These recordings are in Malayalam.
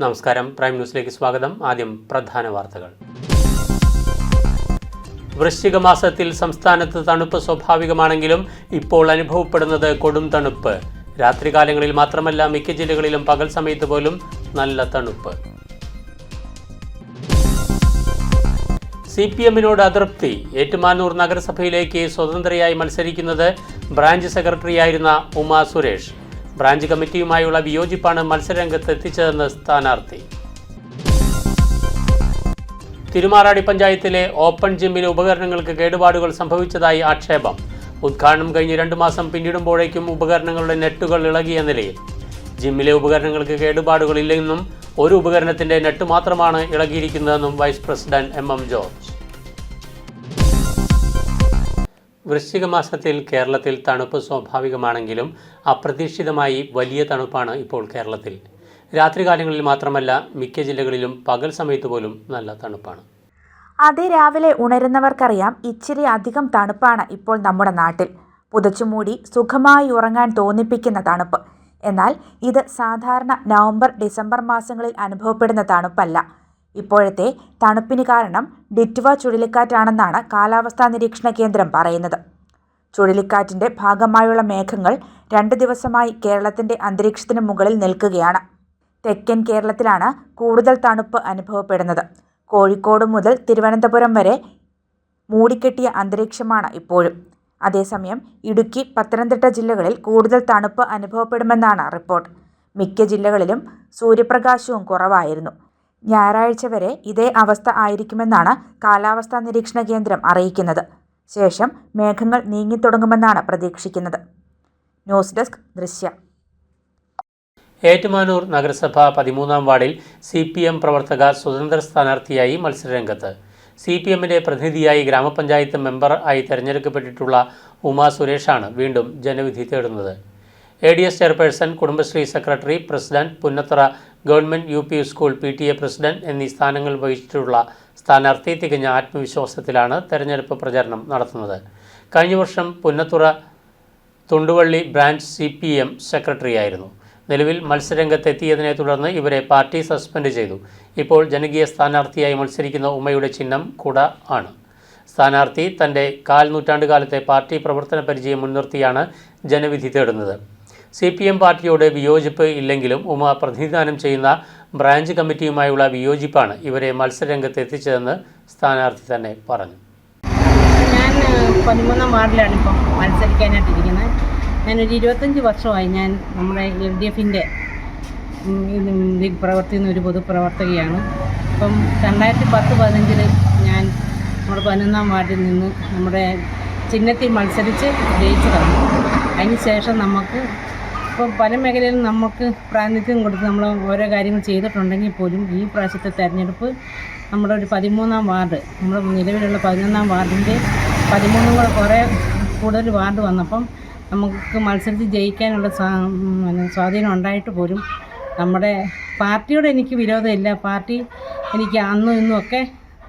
നമസ്കാരം, പ്രൈം ന്യൂസിലേക്ക് സ്വാഗതം. ആദ്യം പ്രധാന വാർത്തകൾ. വൃശ്ചിക മാസത്തിൽ സംസ്ഥാനത്ത് തണുപ്പ് സ്വാഭാവികമാണെങ്കിലും ഇപ്പോൾ അനുഭവപ്പെടുന്നത് കൊടും തണുപ്പ്. രാത്രികാലങ്ങളിൽ മാത്രമല്ല, മിക്ക ജില്ലകളിലും പകൽ സമയത്ത് പോലും നല്ല തണുപ്പ്. CPM-നോട് അതൃപ്തി. ഏറ്റുമാനൂർ നഗരസഭയിലേക്ക് സ്വതന്ത്രയായി മത്സരിക്കുന്നത് ബ്രാഞ്ച് സെക്രട്ടറിയായിരുന്ന ഉമാ സുരേഷ്. ബ്രാഞ്ച് കമ്മിറ്റിയുമായുള്ള വിയോജിപ്പാണ് മത്സരരംഗത്ത് എത്തിച്ചതെന്ന് സ്ഥാനാർത്ഥി. തിരുമാറാടി പഞ്ചായത്തിലെ ഓപ്പൺ ജിമ്മിലെ ഉപകരണങ്ങൾക്ക് കേടുപാടുകൾ സംഭവിച്ചതായി ആക്ഷേപം. ഉദ്ഘാടനം കഴിഞ്ഞ് 2 മാസം പിന്നിടുമ്പോഴേക്കും ഉപകരണങ്ങളുടെ നെട്ടുകൾ ഇളകിയ നിലയിൽ. ജിമ്മിലെ ഉപകരണങ്ങൾക്ക് കേടുപാടുകളില്ലെന്നും ഒരു ഉപകരണത്തിന്റെ നെട്ട് മാത്രമാണ് ഇളകിയിരിക്കുന്നതെന്നും വൈസ് പ്രസിഡന്റ് MM ജോർജ്. വൃശ്ചിക മാസത്തിൽ കേരളത്തിൽ തണുപ്പ് സ്വാഭാവികമാണെങ്കിലും അപ്രതീക്ഷിതമായി വലിയ തണുപ്പാണ് ഇപ്പോൾ കേരളത്തിൽ. രാത്രികാലങ്ങളിൽ മാത്രമല്ല, മിക്ക ജില്ലകളിലും പകൽ സമയത്ത് പോലും നല്ല തണുപ്പാണ്. അതിരാവിലെ ഉണരുന്നവർക്കറിയാം ഇച്ചിരി അധികം തണുപ്പാണ് ഇപ്പോൾ നമ്മുടെ നാട്ടിൽ. പുതച്ചുമൂടി സുഖമായി ഉറങ്ങാൻ തോന്നിപ്പിക്കുന്ന തണുപ്പ്. എന്നാൽ ഇത് സാധാരണ നവംബർ ഡിസംബർ മാസങ്ങളിൽ അനുഭവപ്പെടുന്ന തണുപ്പല്ല. ഇപ്പോഴത്തെ തണുപ്പിന് കാരണം ഡിറ്റ്വ ചുഴലിക്കാറ്റാണെന്നാണ് കാലാവസ്ഥാ നിരീക്ഷണ കേന്ദ്രം പറയുന്നത്. ചുഴലിക്കാറ്റിൻ്റെ ഭാഗമായുള്ള മേഘങ്ങൾ 2 ദിവസമായി കേരളത്തിൻ്റെ അന്തരീക്ഷത്തിന് മുകളിൽ നിൽക്കുകയാണ്. തെക്കൻ കേരളത്തിലാണ് കൂടുതൽ തണുപ്പ് അനുഭവപ്പെടുന്നത്. കോഴിക്കോട് മുതൽ തിരുവനന്തപുരം വരെ മൂടിക്കെട്ടിയ അന്തരീക്ഷമാണ് ഇപ്പോഴും. അതേസമയം ഇടുക്കി, പത്തനംതിട്ട ജില്ലകളിൽ കൂടുതൽ തണുപ്പ് അനുഭവപ്പെടുമെന്നാണ് റിപ്പോർട്ട്. മിക്ക ജില്ലകളിലും സൂര്യപ്രകാശവും കുറവായിരുന്നു. ഞായറാഴ്ച വരെ ഇതേ അവസ്ഥ ആയിരിക്കുമെന്നാണ് കാലാവസ്ഥാ നിരീക്ഷണ കേന്ദ്രം അറിയിക്കുന്നത്. ശേഷം മേഘങ്ങൾ നീങ്ങിത്തുടങ്ങുമെന്നാണ് പ്രതീക്ഷിക്കുന്നത്. ന്യൂസ് ഡെസ്ക് ദൃശ്യ. ഏറ്റുമാനൂർ നഗരസഭ 13-ാം വാർഡിൽ CPM പ്രവർത്തക സ്വതന്ത്ര സ്ഥാനാർത്ഥിയായി മത്സരരംഗത്ത്. CPM-ന്റെ പ്രതിനിധിയായി ഗ്രാമപഞ്ചായത്ത് മെമ്പർ ആയി തെരഞ്ഞെടുക്കപ്പെട്ടിട്ടുള്ള ഉമാ സുരേഷാണ് വീണ്ടും ജനവിധി തേടുന്നത്. ADS chairperson, Kudumbashree secretary, president, Punnathara government UP school PTA president എന്നീ സ്ഥാനങ്ങൾ വഹിച്ചിട്ടുള്ള സ്ഥാനാർത്ഥി തികഞ്ഞ ആത്മവിശ്വാസത്തിലാണ് തെരഞ്ഞെടുപ്പ് പ്രചാരണം നടത്തുന്നത്. കഴിഞ്ഞ വർഷം പുന്നത്തുറ തുണ്ടുവള്ളി ബ്രാഞ്ച് CPM സെക്രട്ടറിയായിരുന്നു. നിലവിൽ മത്സരരംഗത്തെത്തിയതിനെ തുടർന്ന് ഇവരെ പാർട്ടി സസ്പെൻഡ് ചെയ്തു. ഇപ്പോൾ ജനകീയ സ്ഥാനാർത്ഥിയായി മത്സരിക്കുന്ന ഉമയുടെ ചിഹ്നം കുട ആണ്. സ്ഥാനാർത്ഥി തൻ്റെ 1/4 നൂറ്റാണ്ടുകാലത്തെ പാർട്ടി പ്രവർത്തന പരിചയം മുൻനിർത്തിയാണ് ജനവിധി തേടുന്നത്. CPM പാർട്ടിയോട് വിയോജിപ്പ് ഇല്ലെങ്കിലും ഉമ പ്രതിനിധാനം ചെയ്യുന്ന ബ്രാഞ്ച് കമ്മിറ്റിയുമായുള്ള വിയോജിപ്പാണ് ഇവരെ മത്സരരംഗത്ത് എത്തിച്ചതെന്ന് സ്ഥാനാർത്ഥി തന്നെ പറഞ്ഞു. ഞാൻ 13-ാം വാർഡിലാണ് ഇപ്പം മത്സരിക്കാനായിട്ടിരിക്കുന്നത്. ഞാനൊരു 25 വർഷമായി ഞാൻ നമ്മുടെ LDF-ൻ്റെ പ്രവർത്തിക്കുന്ന ഒരു പൊതുപ്രവർത്തകയാണ്. ഇപ്പം 2010-15 ഞാൻ നമ്മുടെ 11-ാം വാർഡിൽ നിന്ന് നമ്മുടെ ചിഹ്നത്തിൽ മത്സരിച്ച് ജയിച്ചതാണ്. അതിന് ശേഷം നമുക്ക് ഇപ്പോൾ പല മേഖലയിലും നമുക്ക് പ്രാതിനിധ്യം കൊടുത്ത് നമ്മൾ ഓരോ കാര്യങ്ങൾ ചെയ്തിട്ടുണ്ടെങ്കിൽ പോലും ഈ പ്രാവശ്യത്തെ തെരഞ്ഞെടുപ്പ് നമ്മുടെ ഒരു 13-ാം വാർഡ്, നമ്മുടെ നിലവിലുള്ള 11-ാം വാർഡിൻ്റെ 13 കുറേ കൂടുതൽ വാർഡ് വന്നപ്പം നമുക്ക് മത്സരിച്ച് ജയിക്കാനുള്ള സ്വാധീനം ഉണ്ടായിട്ട് പോലും നമ്മുടെ പാർട്ടിയോട് എനിക്ക് വിരോധമില്ല. പാർട്ടി എനിക്ക് അന്നും ഇന്നും ഒക്കെ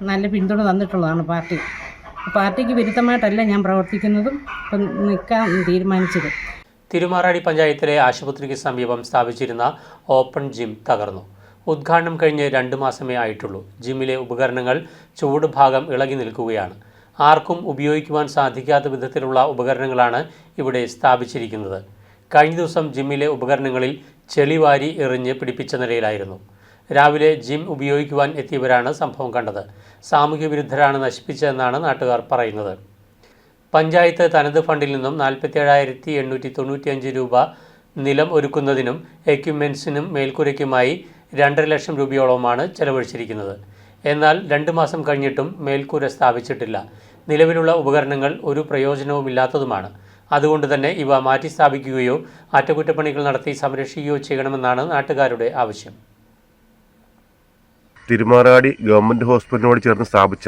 നല്ല പിന്തുണ തന്നിട്ടുള്ളതാണ്. പാർട്ടിക്ക് വിരുദ്ധമായിട്ടല്ല ഞാൻ പ്രവർത്തിക്കുന്നതും ഇപ്പം നിൽക്കാൻ തീരുമാനിച്ചത്. തിരുമാറാടി പഞ്ചായത്തിലെ ആശുപത്രിക്ക് സമീപം സ്ഥാപിച്ചിരുന്ന ഓപ്പൺ ജിം തകർന്നു. ഉദ്ഘാടനം കഴിഞ്ഞ് 2 മാസമേ ആയിട്ടുള്ളൂ. ജിമ്മിലെ ഉപകരണങ്ങൾ ചൂട് ഭാഗം ഇളകി നിൽക്കുകയാണ്. ആർക്കും ഉപയോഗിക്കുവാൻ സാധിക്കാത്ത വിധത്തിലുള്ള ഉപകരണങ്ങളാണ് ഇവിടെ സ്ഥാപിച്ചിരിക്കുന്നത്. കഴിഞ്ഞ ദിവസം ജിമ്മിലെ ഉപകരണങ്ങളിൽ ചെളി വാരി എറിഞ്ഞ് പിടിപ്പിച്ച നിലയിലായിരുന്നു. രാവിലെ ജിം ഉപയോഗിക്കുവാൻ എത്തിയവരാണ് സംഭവം കണ്ടത്. സാമൂഹ്യ വിരുദ്ധരാണ് നശിപ്പിച്ചതെന്നാണ് നാട്ടുകാർ പറയുന്നത്. പഞ്ചായത്ത് തനത് ഫണ്ടിൽ നിന്നും 47,895 രൂപ നിലം ഒരുക്കുന്നതിനും എക്യുപ്മെൻസിനും മേൽക്കൂരയ്ക്കുമായി 2.5 ലക്ഷം രൂപയോളമാണ് ചെലവഴിച്ചിരിക്കുന്നത്. എന്നാൽ 2 മാസം കഴിഞ്ഞിട്ടും മേൽക്കൂര സ്ഥാപിച്ചിട്ടില്ല. നിലവിലുള്ള ഉപകരണങ്ങൾ ഒരു പ്രയോജനവുമില്ലാത്തതുമാണ്. അതുകൊണ്ട് തന്നെ ഇവ മാറ്റി സ്ഥാപിക്കുകയോ അറ്റകുറ്റപ്പണികൾ നടത്തി സംരക്ഷിക്കുകയോ ചെയ്യണമെന്നാണ് നാട്ടുകാരുടെ ആവശ്യം. തിരുമാറാടി ഗവൺമെൻറ് ഹോസ്പിറ്റലിനോട് ചേർന്ന് സ്ഥാപിച്ച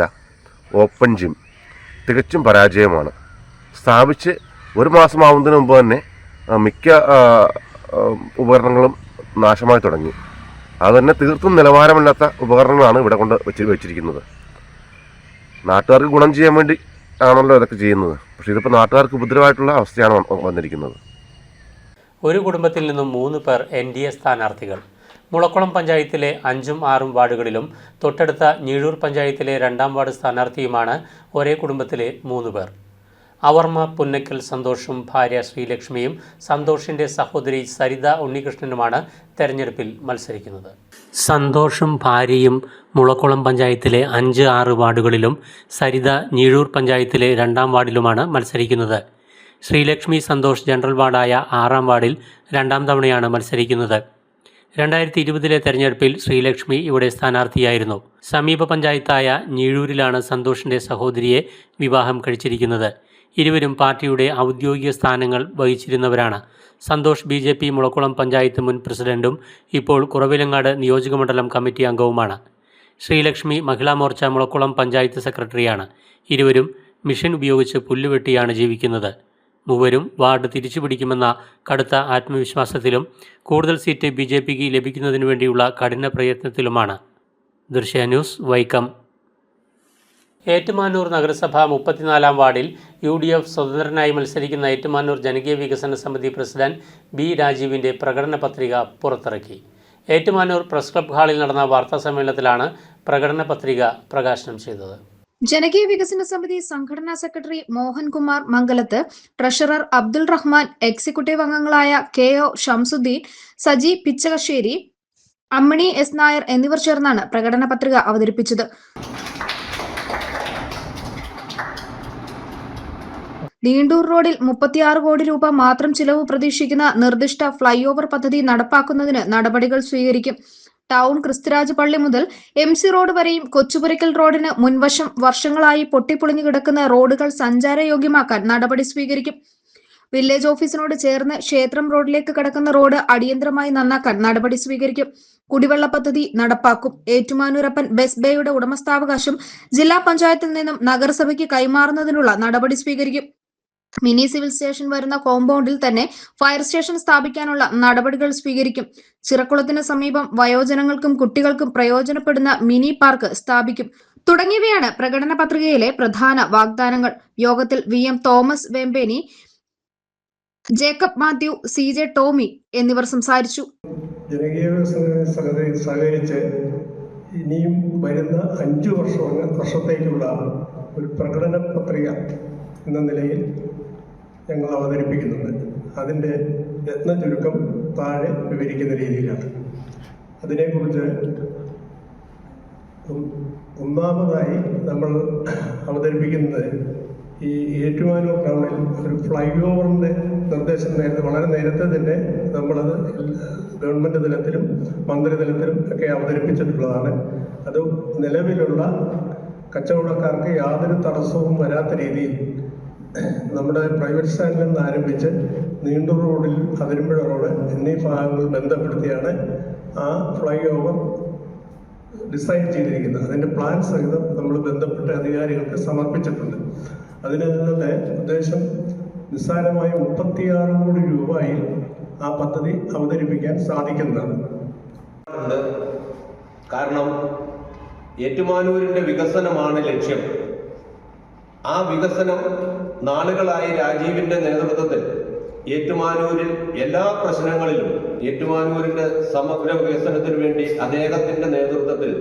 ഓപ്പൺ ജിം തികച്ചും പരാജയമാണ്. സ്ഥാപിച്ച് 1 മാസമാവുന്നതിന് മുമ്പ് തന്നെ മിക്ക ഉപകരണങ്ങളും നാശമായി തുടങ്ങി. അതുതന്നെ തീർത്തും നിലവാരമില്ലാത്ത ഉപകരണങ്ങളാണ് ഇവിടെ കൊണ്ട് വെച്ചിരിക്കുന്നത്. നാട്ടുകാർക്ക് ഗുണം ചെയ്യാൻ വേണ്ടി ആണല്ലോ ഇതൊക്കെ ചെയ്യുന്നത്. പക്ഷേ ഇതിപ്പോൾ നാട്ടുകാർക്ക് ഉപദ്രവമായിട്ടുള്ള അവസ്ഥയാണ് വന്നിരിക്കുന്നത്. ഒരു കുടുംബത്തിൽ നിന്നും 3 പേർ NDA സ്ഥാനാർത്ഥികൾ. മുളക്കുളം പഞ്ചായത്തിലെ 5ഉം 6ഉം വാർഡുകളിലും തൊട്ടടുത്ത ഞീഴൂർ പഞ്ചായത്തിലെ 2ാം വാർഡ് സ്ഥാനാർത്ഥിയുമാണ് ഒരേ കുടുംബത്തിലെ 3 പേർ. അവർമ്മ പുന്നക്കൽ സന്തോഷും ഭാര്യ ശ്രീലക്ഷ്മിയും സന്തോഷിൻ്റെ സഹോദരി സരിത ഉണ്ണികൃഷ്ണനുമാണ് തെരഞ്ഞെടുപ്പിൽ മത്സരിക്കുന്നത്. സന്തോഷും ഭാര്യയും മുളക്കുളം പഞ്ചായത്തിലെ 5, 6 വാർഡുകളിലും സരിത ഞീഴൂർ പഞ്ചായത്തിലെ 2ാം വാർഡിലുമാണ് മത്സരിക്കുന്നത്. ശ്രീലക്ഷ്മി സന്തോഷ് ജനറൽ വാർഡായ 6ാം വാർഡിൽ 2ാം തവണയാണ് മത്സരിക്കുന്നത്. 2020 തെരഞ്ഞെടുപ്പിൽ ശ്രീലക്ഷ്മി ഇവിടെ സ്ഥാനാർത്ഥിയായിരുന്നു. സമീപ പഞ്ചായത്തായ ഞീഴൂരിലാണ് സന്തോഷിൻ്റെ സഹോദരിയെ വിവാഹം കഴിച്ചിരിക്കുന്നത്. ഇരുവരും പാർട്ടിയുടെ ഔദ്യോഗിക സ്ഥാനങ്ങൾ വഹിച്ചിരുന്നവരാണ്. സന്തോഷ് BJP മുളക്കുളം പഞ്ചായത്ത് മുൻ പ്രസിഡന്റും ഇപ്പോൾ കുറവിലങ്ങാട് നിയോജകമണ്ഡലം കമ്മിറ്റി അംഗവുമാണ്. ശ്രീലക്ഷ്മി മഹിളാ മോർച്ച മുളക്കുളം പഞ്ചായത്ത് സെക്രട്ടറിയാണ്. ഇരുവരും മിഷൻ ഉപയോഗിച്ച് പുല്ലുവെട്ടിയാണ് ജീവിക്കുന്നത്. മൂവരും വാർഡ് തിരിച്ചുപിടിക്കുമെന്ന കടുത്ത ആത്മവിശ്വാസത്തിലും കൂടുതൽ സീറ്റ് BJPക്ക് ലഭിക്കുന്നതിനു വേണ്ടിയുള്ള കഠിന പ്രയത്നത്തിലുമാണ്. ദൃശ്യ ന്യൂസ്, വൈക്കം. ഏറ്റുമാനൂർ നഗരസഭ 34ാം വാർഡിൽ UDF സ്വതന്ത്രനായി മത്സരിക്കുന്ന ഏറ്റുമാനൂർ ജനകീയ വികസന സമിതി പ്രസിഡന്റ് B. രാജീവിൻ്റെ പ്രകടന പത്രിക പുറത്തിറക്കി. ഏറ്റുമാനൂർ പ്രസ് ക്ലബ് ഹാളിൽ നടന്ന വാർത്താ സമ്മേളനത്തിലാണ് പ്രകടന പത്രിക പ്രകാശനം ചെയ്തത്. ജനകീയ വികസന സമിതി സംഘടനാ സെക്രട്ടറി മോഹൻകുമാർ മംഗലത്ത്, ട്രഷറർ അബ്ദുൾ റഹ്മാൻ, എക്സിക്യൂട്ടീവ് അംഗങ്ങളായ KO ഷംസുദ്ദീൻ, സജി പിച്ചകശ്ശേരി, അമ്മിണി S. നായർ എന്നിവർ ചേർന്നാണ് പ്രകടന പത്രിക അവതരിപ്പിച്ചത്. നീണ്ടൂർ റോഡിൽ 36 കോടി രൂപ മാത്രം ചിലവ് പ്രതീക്ഷിക്കുന്ന നിർദ്ദിഷ്ട ഫ്ലൈ ഓവർ പദ്ധതി നടപ്പാക്കുന്നതിന് നടപടികൾ സ്വീകരിക്കും. ടൗൺ ക്രിസ്തുരാജ് പള്ളി മുതൽ MC റോഡ് വരെയും കൊച്ചുപുരയ്ക്കൽ റോഡിന് മുൻവശം വർഷങ്ങളായി പൊട്ടിപ്പൊളിഞ്ഞു കിടക്കുന്ന റോഡുകൾ സഞ്ചാരയോഗ്യമാക്കാൻ നടപടി സ്വീകരിക്കും. വില്ലേജ് ഓഫീസിനോട് ചേർന്ന് ക്ഷേത്രം റോഡിലേക്ക് കടക്കുന്ന റോഡ് അടിയന്തരമായി നന്നാക്കാൻ നടപടി സ്വീകരിക്കും. കുടിവെള്ള പദ്ധതി നടപ്പാക്കും. ഏറ്റുമാനൂരപ്പൻ ബസ് ബേയുടെ ഉടമസ്ഥാവകാശം ജില്ലാ പഞ്ചായത്തിൽ നിന്നും നഗരസഭയ്ക്ക് കൈമാറുന്നതിനുള്ള നടപടി സ്വീകരിക്കും. മിനി സിവിൽ സ്റ്റേഷൻ വരുന്ന കോമ്പൗണ്ടിൽ തന്നെ ഫയർ സ്റ്റേഷൻ സ്ഥാപിക്കാനുള്ള നടപടികൾ സ്വീകരിക്കും. ചിറക്കുളത്തിന് സമീപം വയോജനങ്ങൾക്കും കുട്ടികൾക്കും പ്രയോജനപ്പെടുന്ന മിനി പാർക്ക് സ്ഥാപിക്കും. തുടങ്ങിയവയാണ് പ്രകടന പത്രികയിലെ പ്രധാന വാഗ്ദാനങ്ങൾ. യോഗത്തിൽ VM തോമസ് വേമ്പേനി, ജേക്കബ് മാത്യു, CJ ടോമി എന്നിവർ സംസാരിച്ചു. ജനകീയ സഹകരിച്ച് ഇനിയും വരുന്ന 5 വർഷത്തേക്കുള്ള ഒരു പ്രകടന പത്രിക എന്ന നിലയിൽ ഞങ്ങൾ അവതരിപ്പിക്കുന്നുണ്ട്. അതിൻ്റെ രത്ന ചുരുക്കം താഴെ വിവരിക്കുന്ന രീതിയിലാണ്. അതിനെക്കുറിച്ച് ഒന്നാമതായി നമ്മൾ അവതരിപ്പിക്കുന്നത് ഈ ഏറ്റുമാനൂർ ടൗണിൽ ഒരു ഫ്ലൈ ഓവറിൻ്റെ നിർദ്ദേശം വളരെ നേരത്തെ തന്നെ നമ്മളത് ഗവൺമെൻറ് തലത്തിലും മന്ത്രിതലത്തിലും ഒക്കെ അവതരിപ്പിച്ചിട്ടുള്ളതാണ്. അത് നിലവിലുള്ള കച്ചവടക്കാർക്ക് യാതൊരു തടസ്സവും വരാത്ത രീതിയിൽ നമ്മുടെ പ്രൈവറ്റ് സ്റ്റാൻഡിൽ നിന്ന് ആരംഭിച്ച് നീണ്ടൂർ റോഡിൽ അതിരമ്പുഴ റോഡ് എന്നീ ഭാഗങ്ങൾ ബന്ധപ്പെടുത്തിയാണ് ആ ഫ്ലൈ ഓവർ ഡിസൈൻ ചെയ്തിരിക്കുന്നത്. അതിൻ്റെ പ്ലാൻ സഹിതം നമ്മൾ ബന്ധപ്പെട്ട അധികാരികൾക്ക് സമർപ്പിച്ചിട്ടുണ്ട്. അതിനുള്ള ഉദ്ദേശം നിസ്സാരമായ 36 കോടി രൂപയിൽ ആ പദ്ധതി അവതരിപ്പിക്കാൻ സാധിക്കുന്നതാണ്. കാരണം ഏറ്റുമാനൂരിൻ്റെ വികസനമാണ് ലക്ഷ്യം. ആ വികസനം നാളുകളായി രാജീവിൻ്റെ നേതൃത്വത്തിൽ ഏറ്റുമാനൂരിൽ എല്ലാ പ്രശ്നങ്ങളിലും ഏറ്റുമാനൂരിൻ്റെ സമഗ്ര വികസനത്തിനു വേണ്ടി അദ്ദേഹത്തിൻ്റെ നേതൃത്വത്തിൽ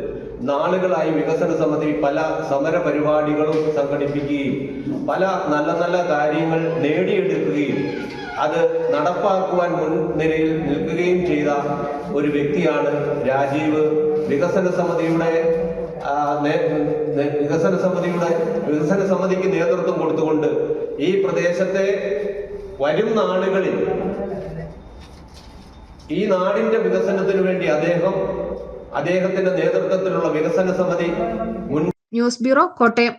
നാളുകളായി വികസന സമിതി പല സമര പരിപാടികളും സംഘടിപ്പിക്കുകയും പല നല്ല നല്ല കാര്യങ്ങൾ നേടിയെടുക്കുകയും അത് നടപ്പാക്കുവാൻ മുൻനിരയിൽ നിൽക്കുകയും ചെയ്ത ഒരു വ്യക്തിയാണ് രാജീവ്. വികസന സമിതിക്ക് നേതൃത്വം കൊടുത്തുകൊണ്ട് ഈ പ്രദേശത്തെ വരും നാളുകളിൽ ഈ നാടിന്റെ വികസനത്തിനു വേണ്ടി അദ്ദേഹത്തിന്റെ നേതൃത്വത്തിലുള്ള വികസന സമിതി ന്യൂസ് ബ്യൂറോ, കോട്ടയം.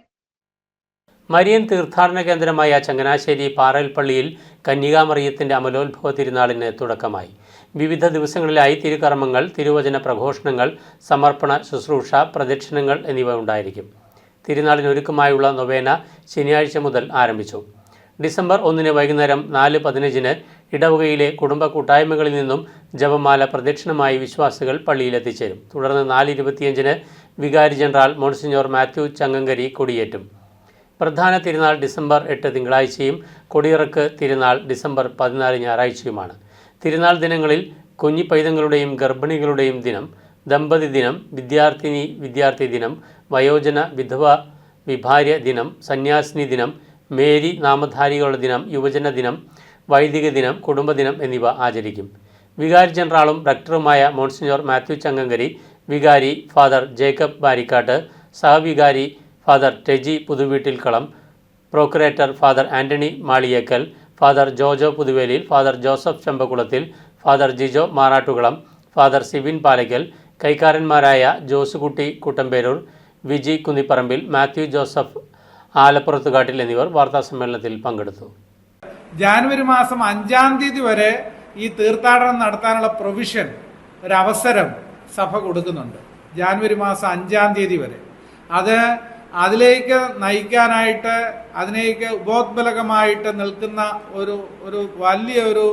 മരിയൻ തീർത്ഥാടന കേന്ദ്രമായ ചങ്ങനാശ്ശേരി പാറൽപ്പള്ളിയിൽ കന്യകാമറിയത്തിൻ്റെ അമലോത്ഭവ തിരുനാളിന് തുടക്കമായി. വിവിധ ദിവസങ്ങളിലായി തിരുകർമ്മങ്ങൾ, തിരുവചന പ്രഘോഷണങ്ങൾ, സമർപ്പണ ശുശ്രൂഷ, പ്രദക്ഷിണങ്ങൾ എന്നിവ ഉണ്ടായിരിക്കും. തിരുനാളിനൊരുക്കമായുള്ള നൊവേന ശനിയാഴ്ച മുതൽ ആരംഭിച്ചു. ഡിസംബർ 1 വൈകുന്നേരം 4:15 ഇടവകയിലെ കുടുംബ കൂട്ടായ്മകളിൽ നിന്നും ജപമാല പ്രദക്ഷിണമായി വിശ്വാസികൾ പള്ളിയിലെത്തിച്ചേരും. തുടർന്ന് 4:25 വികാരി ജനറൽ മോൺസിഞ്ഞോർ മാത്യു ചങ്ങങ്കരി കൊടിയേറ്റും. പ്രധാന തിരുനാൾ ഡിസംബർ 8 തിങ്കളാഴ്ചയും കൊടിയിറക്ക് തിരുനാൾ ഡിസംബർ 14 ഞായറാഴ്ചയുമാണ്. തിരുനാൾ ദിനങ്ങളിൽ കുഞ്ഞിപ്പൈതങ്ങളുടെയും ഗർഭിണികളുടെയും ദിനം, ദമ്പതി ദിനം, വിദ്യാർത്ഥി ദിനം, വയോജന വിധവ വിഭാര്യ ദിനം, സന്യാസിനി ദിനം, മേരി നാമധാരികളുടെ ദിനം, യുവജന ദിനം, വൈദിക ദിനം, കുടുംബദിനം എന്നിവ ആചരിക്കും. വികാരി ജനറാളും റക്ടറുമായ മോൺസിഞ്ഞോർ മാത്യു ചങ്ങങ്കരി, വികാരി ഫാദർ ജേക്കബ് ബാരിക്കാട്ട്, സഹവികാരി father Teji Puthuveettilkalam, procurator father Antony Maliyekkal, father Jojo Puthuvelil, father Joseph Chembakkulathil, father Jijo Marattukulam, father Sibin Palackal, കൈക്കാരന്മാരായ ജോസുകുട്ടി കുട്ടമ്പേരൂർ, വിജി കുന്നിപ്പറമ്പിൽ, മാത്യു ജോസഫ് ആലപ്പുറത്തുകാട്ടിൽ എന്നിവർ വാർത്താസമ്മേളനത്തിൽ പങ്കെടുത്തു. ജാനുവരി മാസം 5-ാം തീയതി വരെ ഈ തീർത്ഥാടനം നടത്താനുള്ള പ്രൊവിഷൻ ഒരവസരം സഭ കൊടുക്കുന്നുണ്ട്. ജാനുവരി മാസം 5-ാം തീയതി വരെ അതിലേക്ക് നയിക്കാനായിട്ട്, അതിലേക്ക് ഉപോത്ബലകമായിട്ട് നിൽക്കുന്ന ഒരു വലിയൊരു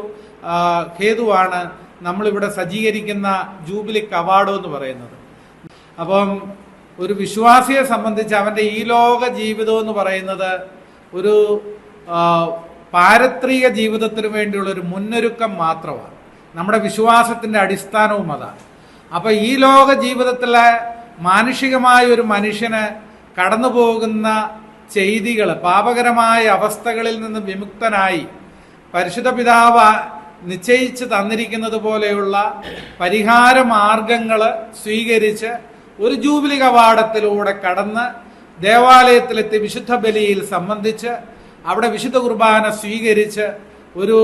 ഹേതുവാണ് നമ്മളിവിടെ സജ്ജീകരിക്കുന്ന ജൂബിലിക് അവാർഡ് എന്ന് പറയുന്നത്. അപ്പം ഒരു വിശ്വാസിയെ സംബന്ധിച്ച് അവൻ്റെ ഈ ലോക ജീവിതം എന്ന് പറയുന്നത് ഒരു പാരത്രിക ജീവിതത്തിന് വേണ്ടിയുള്ള ഒരു മുന്നൊരുക്കം മാത്രമാണ്. നമ്മുടെ വിശ്വാസത്തിൻ്റെ അടിസ്ഥാനവും അതാണ്. അപ്പം ഈ ലോക ജീവിതത്തിലെ മാനുഷികമായ ഒരു മനുഷ്യന് കടന്നു പോകുന്ന ചെയ്തികൾ, പാപകരമായ അവസ്ഥകളിൽ നിന്ന് വിമുക്തനായി പരിശുദ്ധ പിതാവ് നിശ്ചയിച്ച് തന്നിരിക്കുന്നത് പോലെയുള്ള പരിഹാര മാർഗങ്ങൾ സ്വീകരിച്ച് ഒരു ജൂബിലി കവാടത്തിലൂടെ കടന്ന് ദേവാലയത്തിലെത്തി വിശുദ്ധ ബലിയിൽ സംബന്ധിച്ച് അവിടെ വിശുദ്ധ കുർബാന സ്വീകരിച്ച് ഒരു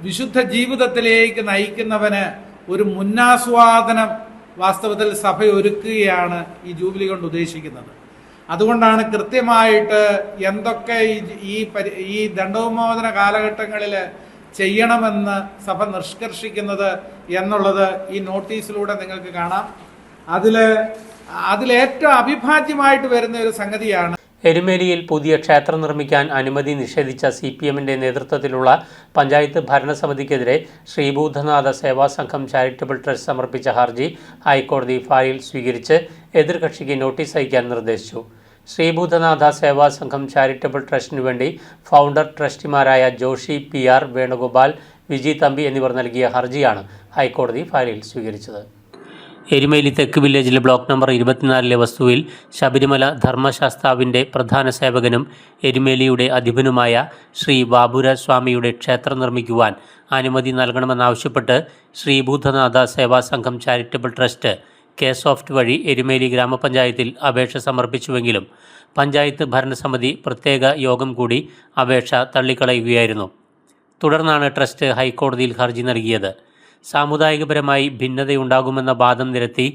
വിശുദ്ധ ജീവിതത്തിലേക്ക് നയിക്കുന്നവന് ഒരു മുന്നാസ്വാദനം വാസ്തവത്തിൽ സഭ ഒരുക്കുകയാണ് ഈ ജൂബിലി കൊണ്ട് ഉദ്ദേശിക്കുന്നത്. അതുകൊണ്ടാണ് കൃത്യമായിട്ട് എന്തൊക്കെ ഈ ദണ്ഡോന്മോചന കാലഘട്ടങ്ങളിൽ ചെയ്യണമെന്ന് സഭ നിഷ്കർഷിക്കുന്നത് എന്നുള്ളത് ഈ നോട്ടീസിലൂടെ നിങ്ങൾക്ക് കാണാം. അതിലേറ്റവും അവിഭാജ്യമായിട്ട് വരുന്ന ഒരു സംഗതിയാണ് എരുമേലിയിൽ പുതിയ ക്ഷേത്രം നിർമ്മിക്കാൻ അനുമതി നിഷേധിച്ച CPM-ന്റെ നേതൃത്വത്തിലുള്ള പഞ്ചായത്ത് ഭരണസമിതിക്കെതിരെ ശ്രീഭൂതനാഥ സേവാ സംഘം ചാരിറ്റബിൾ ട്രസ്റ്റ് സമർപ്പിച്ച ഹർജി ഹൈക്കോടതി ഫയൽ സ്വീകരിച്ച് എതിർകക്ഷിക്ക് നോട്ടീസ് അയക്കാൻ നിർദ്ദേശിച്ചു. ശ്രീഭൂതനാഥ സേവാ സംഘം ചാരിറ്റബിൾ ട്രസ്റ്റിനു വേണ്ടി ഫൗണ്ടർ ട്രസ്റ്റിമാരായ ജോഷി PR, വേണുഗോപാൽ, വിജി തമ്പി എന്നിവർ നൽകിയ ഹർജിയാണ് ഹൈക്കോടതി ഫയലിൽ സ്വീകരിച്ചത്. എരുമേലി തെക്ക് വില്ലേജിലെ ബ്ലോക്ക് നമ്പർ 24 വസ്തുവിൽ ശബരിമല ധർമ്മശാസ്താവിൻ്റെ പ്രധാന സേവകനും എരുമേലിയുടെ അധിപനുമായ ശ്രീ ബാബുരാജ് സ്വാമിയുടെ ക്ഷേത്രം നിർമ്മിക്കുവാൻ അനുമതി നൽകണമെന്നാവശ്യപ്പെട്ട് ശ്രീഭൂതനാഥ സേവാ സംഘം ചാരിറ്റബിൾ ട്രസ്റ്റ് K-Soft വഴി എരുമേലി ഗ്രാമപഞ്ചായത്തിൽ അപേക്ഷ സമർപ്പിച്ചുവെങ്കിലും പഞ്ചായത്ത് ഭരണസമിതി പ്രത്യേക യോഗം കൂടി അപേക്ഷ തള്ളിക്കളയുകയായിരുന്നു. തുടർന്നാണ് ട്രസ്റ്റ് ഹൈക്കോടതിയിൽ ഹർജി നൽകിയത്. സാമുദായികപരമായി ഭിന്നതയുണ്ടാകുമെന്ന വാദം നിരത്തി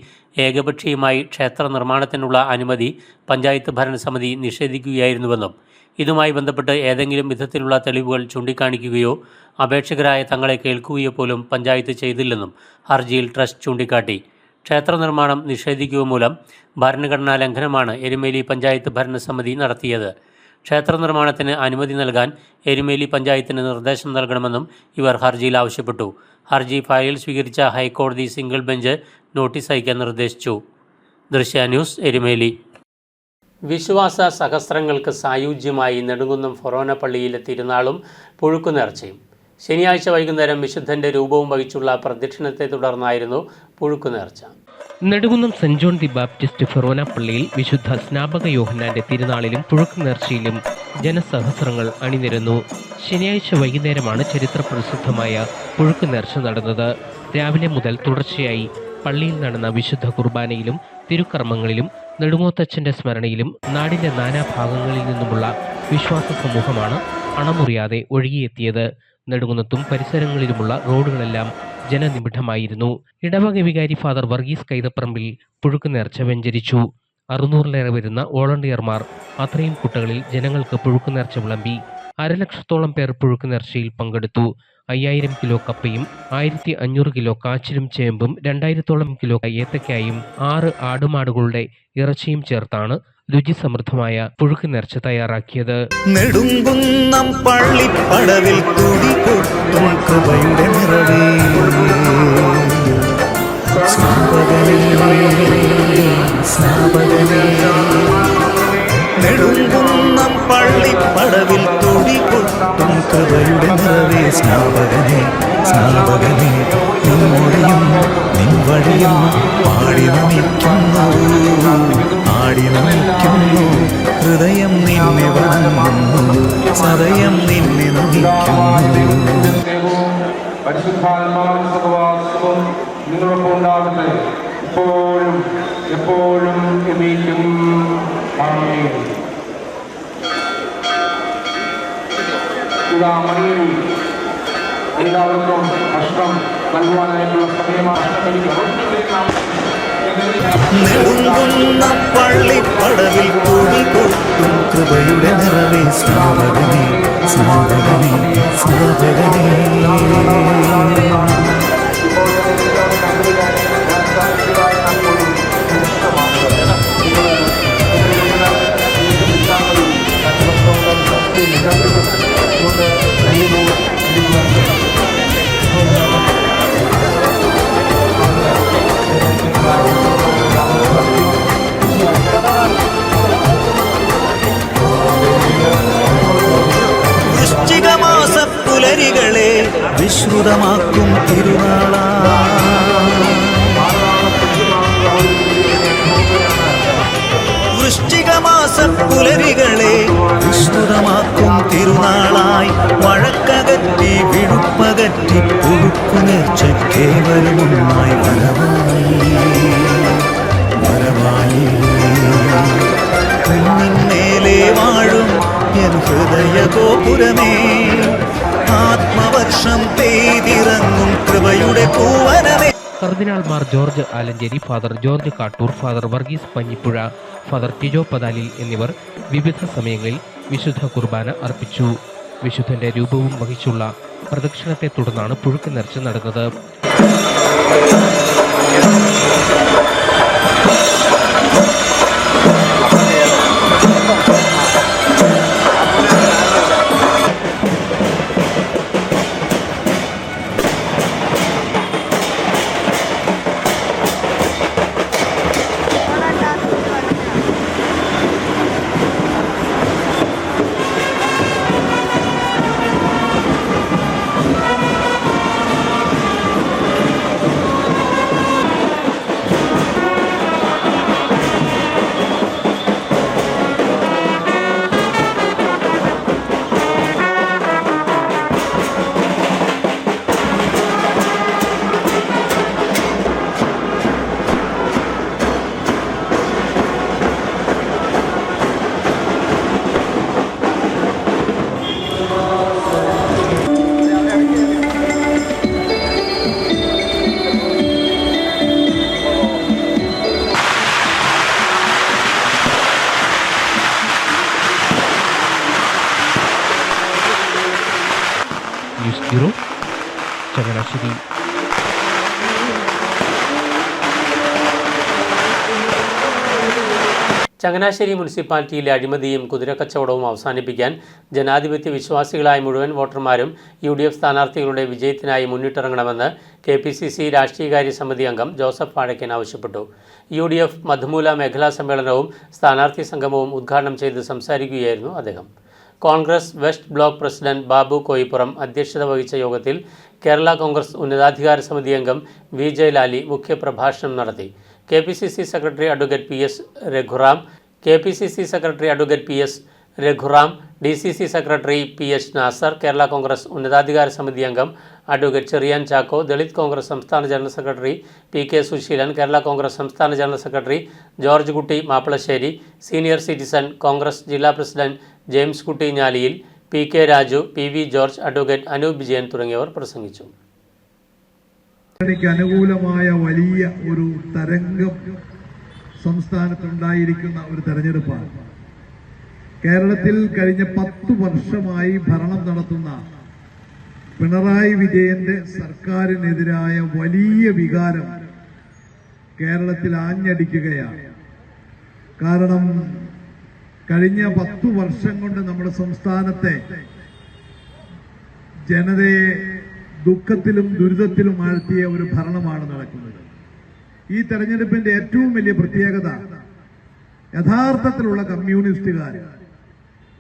ഏകപക്ഷീയമായി ക്ഷേത്ര നിർമ്മാണത്തിനുള്ള അനുമതി പഞ്ചായത്ത് ഭരണസമിതി നിഷേധിക്കുകയായിരുന്നുവെന്നും ഇതുമായി ബന്ധപ്പെട്ട് ഏതെങ്കിലും വിധത്തിലുള്ള തെളിവുകൾ ചൂണ്ടിക്കാണിക്കുകയോ അപേക്ഷകരായ തങ്ങളെ കേൾക്കുകയോ പോലും പഞ്ചായത്ത് ചെയ്തില്ലെന്നും ഹർജിയിൽ ട്രസ്റ്റ് ചൂണ്ടിക്കാട്ടി. ക്ഷേത്ര നിർമ്മാണം നിഷേധിക്കുക മൂലം ഭരണഘടനാ ലംഘനമാണ് എരുമേലി പഞ്ചായത്ത് ഭരണസമിതി നടത്തിയത്. ക്ഷേത്ര നിർമ്മാണത്തിന് അനുമതി നൽകാൻ എരുമേലി പഞ്ചായത്തിന് നിർദ്ദേശം നൽകണമെന്നും ഇവർ ഹർജിയിൽ ആവശ്യപ്പെട്ടു. ഹർജി ഫയലിൽ സ്വീകരിച്ച ഹൈക്കോടതി സിംഗിൾ ബെഞ്ച് നോട്ടീസ് അയക്കാൻ നിർദ്ദേശിച്ചു. ദൃശ്യ ന്യൂസ്, എരുമേലി. വിശ്വാസ സഹസ്രങ്ങൾക്ക് സായുജ്യമായി നെടുങ്കുന്നം ഫൊറോന പള്ളിയിലെ തിരുനാളും പുഴുക്കുനേർച്ചയും. ശനിയാഴ്ച വൈകുന്നേരം വിശുദ്ധൻ്റെ രൂപവും വഹിച്ചുള്ള പ്രദക്ഷിണത്തെ തുടർന്നായിരുന്നു പുഴുക്കുനേർച്ച. Nedumkunnam saint John the Baptist ഫൊറോന പള്ളിയിൽ വിശുദ്ധ സ്നാപക യോഹന്നാന്റെ തിരുനാളിലും പുഴുക്കുനേർച്ചയിലും ജനസഹസ്രങ്ങൾ അണിനിരന്നു. ശനിയാഴ്ച വൈകുന്നേരമാണ് ചരിത്ര പ്രസിദ്ധമായ പുഴുക്കുനേർച്ച നടന്നത്. രാവിലെ മുതൽ തുടർച്ചയായി പള്ളിയിൽ നടന്ന വിശുദ്ധ കുർബാനയിലും തിരുക്കർമ്മങ്ങളിലും നെടുങ്ങോത്തച്ഛന്റെ സ്മരണയിലും നാടിന്റെ നാനാഭാഗങ്ങളിൽ നിന്നുമുള്ള വിശ്വാസ സമൂഹമാണ് അണമുറിയാതെ ഒഴുകിയെത്തിയത്. നെടുങ്കുന്നത്തും പരിസരങ്ങളിലുമുള്ള റോഡുകളെല്ലാം ജനനിബിഡമായിരുന്നു. ഇടവക വികാരി ഫാദർ വർഗീസ് കൈതപ്പറമ്പിൽ പുഴുക്കുനേർച്ച വെഞ്ചരിച്ചു. 600-ലേറെ വരുന്ന വോളണ്ടിയർമാർ അത്രയും കുട്ടകളിൽ ജനങ്ങൾക്ക് പുഴുക്കുനേർച്ച വിളമ്പി. 1,00,000-ഓളം പേർ പുഴുക്കുനേർച്ചയിൽ പങ്കെടുത്തു. 5000 കിലോ കപ്പയും 1500 കിലോ കാച്ചിലും ചേമ്പും 2000-ഓളം കിലോ ഏത്തക്കായും 6 ആടുമാടുകളുടെ ഇറച്ചിയും ചേർത്താണ് രുചിസമൃദ്ധമായ പുഴുക്കുനേർച്ച തയ്യാറാക്കിയത്. നെടുങ്കുന്നം പള്ളിപ്പടവിൽ തുടികൊട്ടും കൃപയുടെ നിറവേ, നെടുങ്കുന്നം പള്ളിപ്പടവിൽ തുടികൊട്ടും കൃപയുടെ നിറവേ, സ്നാപകനേ സ്നാപകനേ നമ്മുടെ പാടിയും പാടി നമിക്കുന്നു ആടി നമിക്കുന്നു ഹൃദയം നിന്നെ വണങ്ങുന്നു സദയം നിന്നെ നമിക്കുന്നു. പരിശുദ്ധാത്മാവിന്റെ സഹവാസവും നിങ്ങളൊപ്പം ഉണ്ടാകട്ടെ എപ്പോഴും എപ്പോഴും എന്നേക്കും. ആമേൻ. ഇതാ മണിയടി എല്ലാവർക്കും ഭക്ഷണം നൽകുവാനായിട്ടുള്ള സമയമാണ്. നെടുങ്കുന്ന പള്ളിപ്പടവിൽ കുടികൊട്ടും കൃപയുടെ നിറവേ സ്നാപകനേ സ്നാപകനേ സ്നാപകനേ. വൃശ്ചികമാസപ്പുലരികളെ വിശ്രുതമാക്കും തിരുനാളാ വൃശ്ചികമാസപ്പുലരികളെ വിശ്രുതമാക്കും തിരുനാളായി വഴക്കകറ്റി വിഴുപ്പകറ്റി പുഴുക്കുനേർച്ച കേവലമൊന്നായി വരവായി കുന്നിന്മേലെ വാഴും എൻ ഹൃദയ ഗോപുരമേ ആത്മവർഷം പെയ്തിറങ്ങും കൃപയുടെ പൂവനമേ. കർദിനാൾമാർ George Alencherry, father George Kattoor, father Varghese Panjippuzha, father Tijo Pathalil എന്നിവർ വിവിധ സമയങ്ങളിൽ വിശുദ്ധ കുർബാന അർപ്പിച്ചു. വിശുദ്ധന്റെ രൂപവും വഹിച്ചുള്ള പ്രദക്ഷിണത്തെ തുടർന്നാണ് പുഴുക്ക് നേർച്ച നടന്നത്. News bureau, Changanassery. ചങ്ങനാശ്ശേരി മുനിസിപ്പാലിറ്റിയിലെ അഴിമതിയും കുതിരക്കച്ചവടവും അവസാനിപ്പിക്കാൻ ജനാധിപത്യ വിശ്വാസികളായ മുഴുവൻ വോട്ടർമാരും UDF സ്ഥാനാർത്ഥികളുടെ വിജയത്തിനായി മുന്നിട്ടിറങ്ങണമെന്ന് KPCC രാഷ്ട്രീയകാര്യ സമിതി അംഗം ജോസഫ് വാഴക്കൻ ആവശ്യപ്പെട്ടു. UDF മധുമൂല മേഖലാ സമ്മേളനവും സ്ഥാനാർത്ഥി സംഗമവും ഉദ്ഘാടനം ചെയ്ത് സംസാരിക്കുകയായിരുന്നു അദ്ദേഹം. Congress west block president Babu Koipuram അധ്യക്ഷത വഹിച്ച യോഗത്തിൽ കേരള കോൺഗ്രസ് ഉന്നതാധികാര സമിതി അംഗം വി ജയലാലി മുഖ്യപ്രഭാഷണം നടത്തി. KPCC secretary advocate PS Raghuram, KPCC secretary advocate PS Raghuram, DCC secretary PH Nasar, Kerala Congress ഉന്നതാധികാര സമിതി അംഗം അഡ്വക്കേറ്റ് ചെറിയാൻ ചാക്കോ, ദളിത് കോൺഗ്രസ് സംസ്ഥാന general secretary PK Susheelan, Kerala Congress സംസ്ഥാന ജനറൽ സെക്രട്ടറി ജോർജ് കുട്ടി മാപ്പിളശ്ശേരി, സീനിയർ സിറ്റിസൺ കോൺഗ്രസ് ജില്ലാ പ്രസിഡന്റ് ജെയിംസ് കുട്ടി ഞാലിയിൽ, PK Raju, PV George, advocate Anoop Vijayan തുടങ്ങിയവർ പ്രസംഗിച്ചു. അനുകൂലമായ വലിയ ഒരു തരംഗം സംസ്ഥാനത്തുണ്ടായിരിക്കുന്ന ഒരു തെരഞ്ഞെടുപ്പാണ്. കേരളത്തിൽ കഴിഞ്ഞ 10 വർഷമായി ഭരണം നടത്തുന്ന പിണറായി വിജയന്റെ സർക്കാരിനെതിരായ വലിയ വികാരം കേരളത്തിൽ ആഞ്ഞടിക്കുകയാണ്. കാരണം കഴിഞ്ഞ 10 വർഷം കൊണ്ട് നമ്മുടെ സംസ്ഥാനത്തെ ജനതയെ ദുഃഖത്തിലും ദുരിതത്തിലും ആഴ്ത്തിയ ഒരു ഭരണമാണ് നടക്കുന്നത്. ഈ തെരഞ്ഞെടുപ്പിന്റെ ഏറ്റവും വലിയ പ്രത്യേകത യഥാർത്ഥത്തിലുള്ള കമ്മ്യൂണിസ്റ്റുകാർ,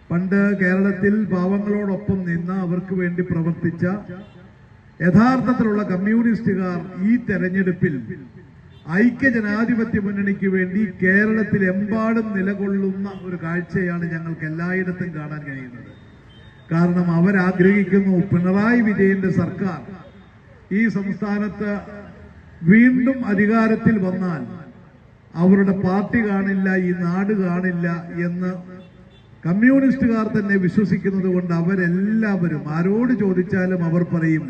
പണ്ട് കേരളത്തിൽ പാവങ്ങളോടൊപ്പം നിന്ന് അവർക്ക് വേണ്ടി പ്രവർത്തിച്ച യഥാർത്ഥത്തിലുള്ള കമ്മ്യൂണിസ്റ്റുകാർ ഈ തെരഞ്ഞെടുപ്പിൽ ഐക്യജനാധിപത്യ മുന്നണിക്ക് വേണ്ടി കേരളത്തിലെമ്പാടും നിലകൊള്ളുന്ന ഒരു കാഴ്ചയാണ് ഞങ്ങൾക്ക് എല്ലായിടത്തും കാണാൻ കഴിയുന്നത്. കാരണം അവരാഗ്രഹിക്കുന്നു പിണറായി വിജയന്റെ സർക്കാർ ഈ സംസ്ഥാനത്ത് വീണ്ടും അധികാരത്തിൽ വന്നാൽ അവരുടെ പാർട്ടി കാണില്ല, ഈ നാട് കാണില്ല എന്ന് കമ്മ്യൂണിസ്റ്റുകാർ തന്നെ വിശ്വസിക്കുന്നത് കൊണ്ട് അവരെല്ലാവരും ആരോട് ചോദിച്ചാലും അവർ പറയും.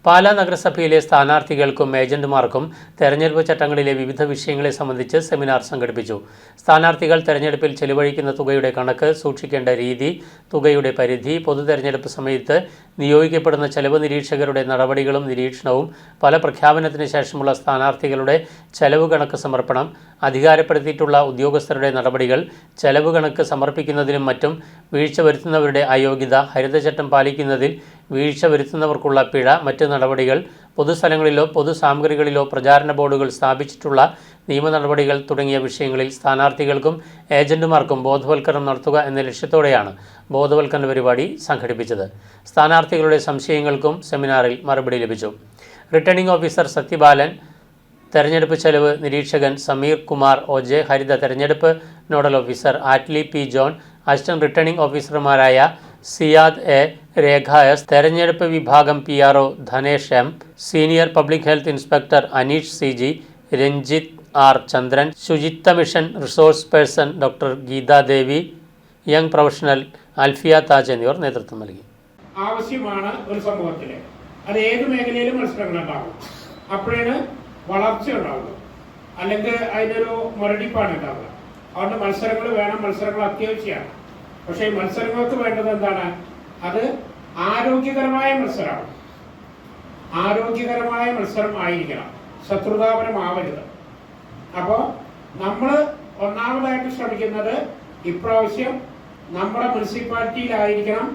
പാലാ നഗരസഭയിലെ സ്ഥാനാർത്ഥികൾക്കും ഏജന്റുമാർക്കും തെരഞ്ഞെടുപ്പ് ചട്ടങ്ങളിലെ വിവിധ വിഷയങ്ങളെ സംബന്ധിച്ച് സെമിനാർ സംഘടിപ്പിച്ചു. സ്ഥാനാർത്ഥികൾ തെരഞ്ഞെടുപ്പിൽ ചെലവഴിക്കുന്ന തുകയുടെ കണക്ക്, സൂക്ഷിക്കേണ്ട രീതി, തുകയുടെ പരിധി, പൊതു തെരഞ്ഞെടുപ്പ് സമയത്ത് നിയോഗിക്കപ്പെടുന്ന ചെലവ് നിരീക്ഷകരുടെ നടപടികളും നിരീക്ഷണവും, പല പ്രഖ്യാപനത്തിന് ശേഷമുള്ള സ്ഥാനാർത്ഥികളുടെ ചെലവ് കണക്ക് സമർപ്പണം, അധികാരപ്പെടുത്തിയിട്ടുള്ള ഉദ്യോഗസ്ഥരുടെ നടപടികൾ, ചെലവ് കണക്ക് സമർപ്പിക്കുന്നതിനും മറ്റും വീഴ്ച വരുത്തുന്നവരുടെ അയോഗ്യത, ഹരിതചട്ടം പാലിക്കുന്നതിൽ വീഴ്ച വരുത്തുന്നവർക്കുള്ള പിഴ, മറ്റ് നടപടികൾ, പൊതുസ്ഥലങ്ങളിലോ പൊതുസാമഗ്രികളിലോ പ്രചാരണ ബോർഡുകൾ സ്ഥാപിച്ചിട്ടുള്ള നിയമ നടപടികൾ തുടങ്ങിയ വിഷയങ്ങളിൽ സ്ഥാനാർത്ഥികൾക്കും ഏജന്റുമാർക്കും ബോധവൽക്കരണം നടത്തുക എന്ന ലക്ഷ്യത്തോടെയാണ് ബോധവൽക്കരണ പരിപാടി സംഘടിപ്പിച്ചത്. സ്ഥാനാർത്ഥികളുടെ സംശയങ്ങൾക്കും സെമിനാറിൽ മറുപടി ലഭിച്ചു. റിട്ടേണിംഗ് ഓഫീസർ സത്യബാലൻ, തെരഞ്ഞെടുപ്പ് ചെലവ് നിരീക്ഷകൻ സമീർ കുമാർ ഒജെ, ഹരിത തെരഞ്ഞെടുപ്പ് nodal officer Attly P John, assistant returning ഓഫീസർമാരായ സിയാദ് എ, രേഖ എസ്, തെരഞ്ഞെടുപ്പ് വിഭാഗം PRO Dhanesh M, senior public health inspector Aneesh CG, Ranjith R Chandran, ശുചിത്വ mission resource person doctor Geethadevi, young professional Alfiya Taj എന്നിവർ നേതൃത്വം നൽകി. ആവശ്യമാണ് ഒരു സമൂഹത്തിൽ. അത് ഏത് മേഖലയിലും മത്സരങ്ങളുണ്ടാകും. അപ്പോഴാണ് വളർച്ച ഉണ്ടാവുക, അല്ലെങ്കിൽ അതിനൊരു മുരടിപ്പാണ് ഉണ്ടാവുക. അതുകൊണ്ട് മത്സരങ്ങൾ വേണം, മത്സരങ്ങൾ അത്യാവശ്യമാണ്. പക്ഷേ ഈ മത്സരങ്ങൾക്ക് വേണ്ടത് എന്താണ്? അത് ആരോഗ്യകരമായ മത്സരമാണ്. ആരോഗ്യകരമായ മത്സരം ആയിരിക്കണം, ശത്രുതാപരമാവരുത്. അപ്പോൾ നമ്മൾ ഒന്നാമതായിട്ട് ശ്രമിക്കുന്നത് ഇപ്രാവശ്യം നമ്മുടെ മുനിസിപ്പാലിറ്റിയിലായിരിക്കണം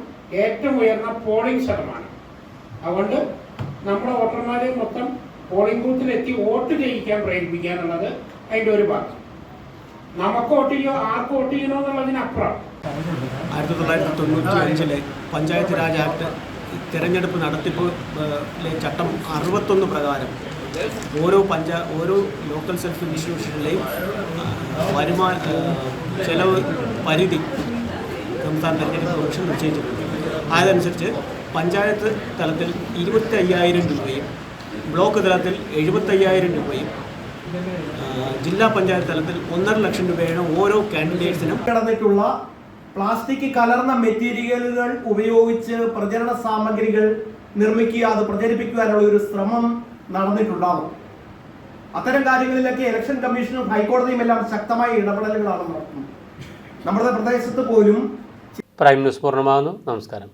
ഏറ്റവും ഉയർന്ന പോളിംഗ് ശതമാനം. അതുകൊണ്ട് നമ്മുടെ വോട്ടർമാരെ മൊത്തം പോളിംഗ് ബൂത്തിലെത്തി വോട്ട് ചെയ്യിക്കാൻ പ്രേരിപ്പിക്കാനുള്ളത് അതിൻ്റെ ഒരു ഭാഗം. നമുക്ക് വോട്ട് ചെയ്യോ, ആർക്ക് വോട്ട് ചെയ്യണോ എന്നുള്ളതിനപ്പുറം 1995 പഞ്ചായത്ത് രാജ് ആക്ട് തിരഞ്ഞെടുപ്പ് നടത്തിപ്പിലെ ചട്ടം 61 പ്രകാരം ഓരോ ലോക്കൽ സെൽഫ് ഇൻസ്റ്റിറ്റ്യൂഷനിലെയും ചെലവ് പരിധി സംസ്ഥാന തെരഞ്ഞെടുപ്പ് കമ്മീഷൻ നിശ്ചയിച്ചിട്ടുണ്ട്. അതനുസരിച്ച് പഞ്ചായത്ത് തലത്തിൽ 25,000 രൂപയും ബ്ലോക്ക് തലത്തിൽ 75,000 രൂപയും ജില്ലാ പഞ്ചായത്ത് തലത്തിൽ 1.5 ലക്ഷം രൂപയാണ് ഓരോ കാൻഡിഡേറ്റ്സിനും. കടന്നിട്ടുള്ള പ്ലാസ്റ്റിക് കലർന്ന മെറ്റീരിയലുകൾ ഉപയോഗിച്ച് പ്രചരണ സാമഗ്രികൾ നിർമ്മിക്കുക, അത് പ്രചരിപ്പിക്കുവാനുള്ള ഒരു ശ്രമം നടന്നിട്ടുണ്ടാകും. അത്തരം കാര്യങ്ങളിലൊക്കെ ഇലക്ഷൻ കമ്മീഷനും ഹൈക്കോടതിയും എല്ലാം ശക്തമായ ഇടപെടലുകളാണ് നടത്തുന്നത്. നമ്മുടെ പ്രദേശത്ത് പോലും. പ്രൈം ന്യൂസ് പൂർണ്ണമാകുന്നു. നമസ്കാരം.